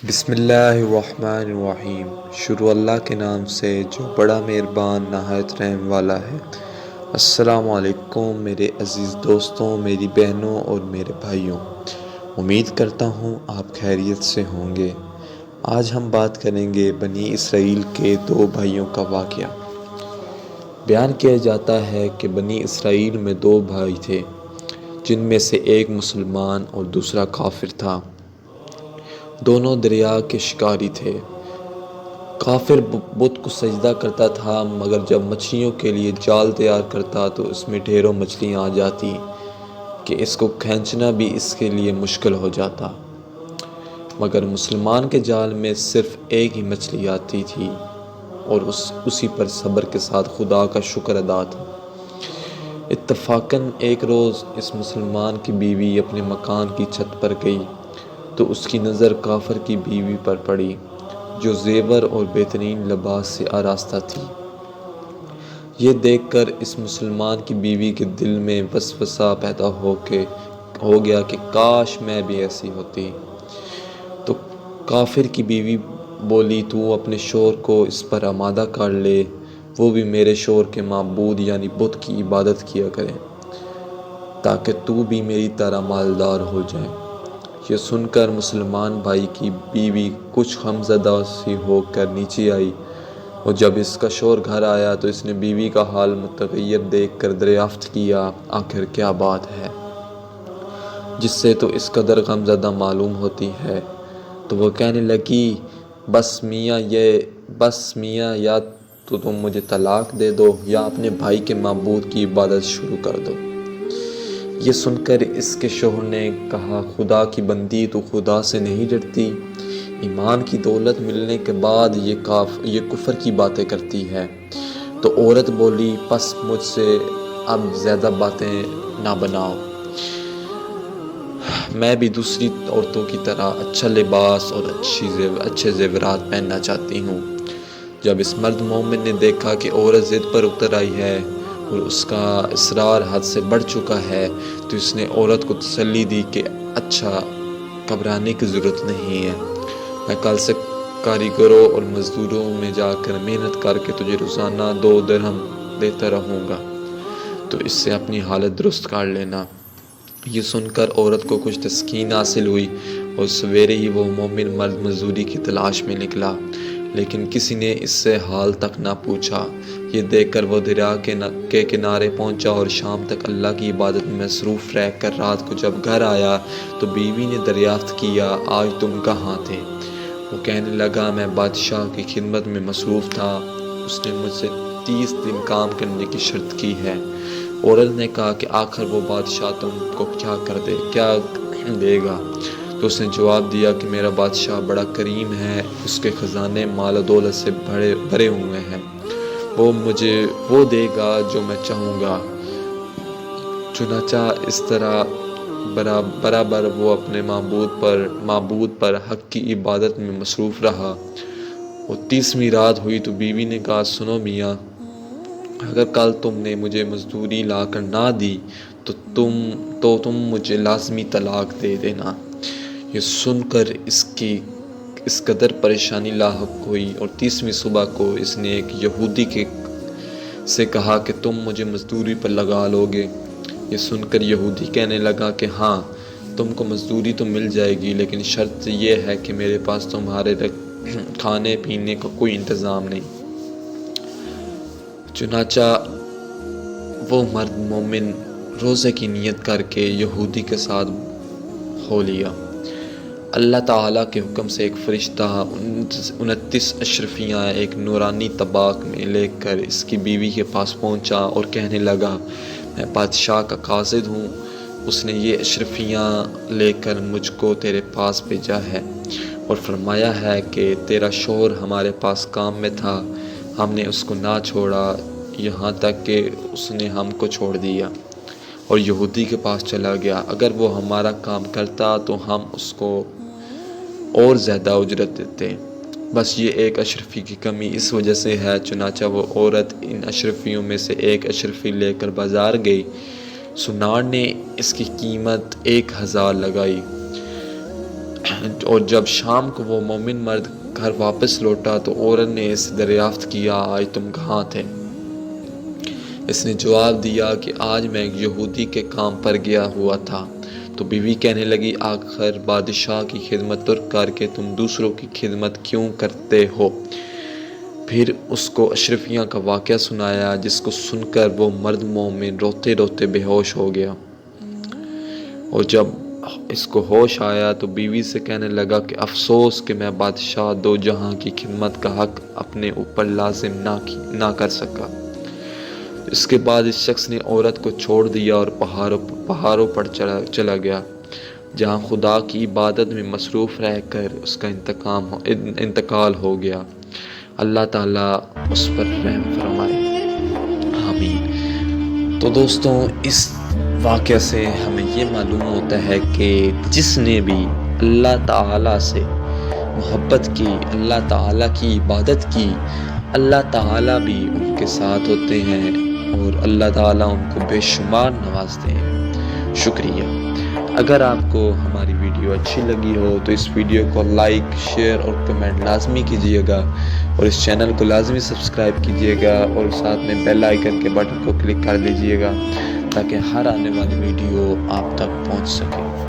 بسم اللہ الرحمن الرحیم۔ شروع اللہ کے نام سے جو بڑا مہربان نہایت رحم والا ہے۔ السلام علیکم میرے عزیز دوستوں، میری بہنوں اور میرے بھائیوں، امید کرتا ہوں آپ خیریت سے ہوں گے۔ آج ہم بات کریں گے بنی اسرائیل کے دو بھائیوں کا واقعہ۔ بیان کیا جاتا ہے کہ بنی اسرائیل میں دو بھائی تھے، جن میں سے ایک مسلمان اور دوسرا کافر تھا۔ دونوں دریا کے شکاری تھے۔ کافر بت کو سجدہ کرتا تھا، مگر جب مچھلیوں کے لیے جال تیار کرتا تو اس میں ڈھیروں مچھلیاں آ جاتی کہ اس کو کھینچنا بھی اس کے لیے مشکل ہو جاتا۔ مگر مسلمان کے جال میں صرف ایک ہی مچھلی آتی تھی اور اسی پر صبر کے ساتھ خدا کا شکر ادا تھا۔ اتفاقاً ایک روز اس مسلمان کی بیوی اپنے مکان کی چھت پر گئی تو اس کی نظر کافر کی بیوی پر پڑی، جو زیور اور بہترین لباس سے آراستہ تھی۔ یہ دیکھ کر اس مسلمان کی بیوی کے دل میں وسوسہ پیدا ہو گیا کہ کاش میں بھی ایسی ہوتی۔ تو کافر کی بیوی بولی، تو اپنے شوہر کو اس پر آمادہ کر لے، وہ بھی میرے شوہر کے معبود یعنی بت کی عبادت کیا کرے، تاکہ تو بھی میری طرح مالدار ہو جائے۔ یہ سن کر مسلمان بھائی کی بیوی کچھ غمزدہ سی ہو کر نیچے آئی، اور جب اس کا شوہر گھر آیا تو اس نے بیوی کا حال متغیر دیکھ کر دریافت کیا آخر کیا بات ہے جس سے تو اس قدر غمزدہ معلوم ہوتی ہے۔ تو وہ کہنے لگی، بس میاں یا تو تم مجھے طلاق دے دو یا اپنے بھائی کے معبود کی عبادت شروع کر دو۔ یہ سن کر اس کے شوہر نے کہا، خدا کی بندی، تو خدا سے نہیں ڈرتی؟ ایمان کی دولت ملنے کے بعد یہ کفر کی باتیں کرتی ہے۔ تو عورت بولی، پس مجھ سے اب زیادہ باتیں نہ بناؤ، میں بھی دوسری عورتوں کی طرح اچھا لباس اور اچھے زیورات پہننا چاہتی ہوں۔ جب اس مرد مومن نے دیکھا کہ عورت ضد پر اتر آئی ہے اور اس کا اصرار حد سے بڑھ چکا ہے، تو اس نے عورت کو تسلی دی کہ اچھا، گھبرانے کی ضرورت نہیں ہے، میں کل سے کاریگروں اور مزدوروں میں جا کر محنت کر کے تجھے روزانہ 2 درہم دیتا رہوں گا، تو اس سے اپنی حالت درست کر لینا۔ یہ سن کر عورت کو کچھ تسکین حاصل ہوئی اور سویرے ہی وہ مومن مرد مزدوری کی تلاش میں نکلا، لیکن کسی نے اس سے حال تک نہ پوچھا۔ یہ دیکھ کر وہ دریا کے کنارے پہنچا اور شام تک اللہ کی عبادت میں مصروف رہ کر رات کو جب گھر آیا تو بیوی نے دریافت کیا، آج تم کہاں تھے؟ وہ کہنے لگا، میں بادشاہ کی خدمت میں مصروف تھا، اس نے مجھ سے 30 دن کام کرنے کی شرط کی ہے۔ عورت نے کہا کہ آخر وہ بادشاہ تم کو کیا دے گا؟ تو اس نے جواب دیا کہ میرا بادشاہ بڑا کریم ہے، اس کے خزانے مال و دولت سے بھرے ہوئے ہیں، وہ مجھے وہ دے گا جو میں چاہوں گا۔ چنانچہ اس طرح برابر وہ اپنے معبود پر حق کی عبادت میں مصروف رہا۔ اور 30ویں رات ہوئی تو بیوی نے کہا، سنو میاں، اگر کل تم نے مجھے مزدوری لا کر نہ دی تو تم مجھے لازمی طلاق دے دینا۔ یہ سن کر اس قدر پریشانی لاحق ہوئی اور 30ویں صبح کو اس نے ایک یہودی سے کہا کہ تم مجھے مزدوری پر لگا لو گے۔ یہ سن کر یہودی کہنے لگا کہ ہاں، تم کو مزدوری تو مل جائے گی، لیکن شرط یہ ہے کہ میرے پاس تمہارے کھانے پینے کا کوئی انتظام نہیں۔ چنانچہ وہ مرد مومن روزے کی نیت کر کے یہودی کے ساتھ ہو لیا۔ اللہ تعالیٰ کے حکم سے ایک فرشتہ 29 اشرفیاں ایک نورانی طباق میں لے کر اس کی بیوی کے پاس پہنچا اور کہنے لگا، میں بادشاہ کا قاصد ہوں، اس نے یہ اشرفیاں لے کر مجھ کو تیرے پاس بھیجا ہے اور فرمایا ہے کہ تیرا شوہر ہمارے پاس کام میں تھا، ہم نے اس کو نہ چھوڑا یہاں تک کہ اس نے ہم کو چھوڑ دیا اور یہودی کے پاس چلا گیا۔ اگر وہ ہمارا کام کرتا تو ہم اس کو اور زیادہ اجرت دیتے، بس یہ ایک اشرفی کی کمی اس وجہ سے ہے۔ چنانچہ وہ عورت ان اشرفیوں میں سے ایک اشرفی لے کر بازار گئی۔ سنار نے اس کی قیمت 1000 لگائی۔ اور جب شام کو وہ مومن مرد گھر واپس لوٹا تو عورت نے اسے دریافت کیا آج تم کہاں تھے؟ اس نے جواب دیا کہ آج میں ایک یہودی کے کام پر گیا ہوا تھا۔ تو بیوی کہنے لگی آخر بادشاہ کی خدمت ترک کر کے تم دوسروں کی خدمت کیوں کرتے ہو؟ پھر اس کو اشرفیہ کا واقعہ سنایا، جس کو سن کر وہ مرد مومن روتے روتے بے ہوش ہو گیا، اور جب اس کو ہوش آیا تو بیوی سے کہنے لگا کہ افسوس کہ میں بادشاہ دو جہاں کی خدمت کا حق اپنے اوپر لازم نہ کر سکا۔ اس کے بعد اس شخص نے عورت کو چھوڑ دیا اور پہاڑوں پر چلا گیا، جہاں خدا کی عبادت میں مصروف رہ کر اس کا انتقال ہو گیا۔ اللہ تعالیٰ اس پر رحم فرمائے، آمین۔ تو دوستوں، اس واقعہ سے ہمیں یہ معلوم ہوتا ہے کہ جس نے بھی اللہ تعالیٰ سے محبت کی، اللہ تعالیٰ کی عبادت کی، اللہ تعالیٰ بھی ان کے ساتھ ہوتے ہیں اور اللہ تعالیٰ ان کو بے شمار نوازتے ہیں۔ شکریہ۔ اگر آپ کو ہماری ویڈیو اچھی لگی ہو تو اس ویڈیو کو لائک، شیئر اور کمنٹ لازمی کیجیے گا، اور اس چینل کو لازمی سبسکرائب کیجیے گا، اور ساتھ میں بیل آئیکن کے بٹن کو کلک کر دیجیے گا تاکہ ہر آنے والی ویڈیو آپ تک پہنچ سکے۔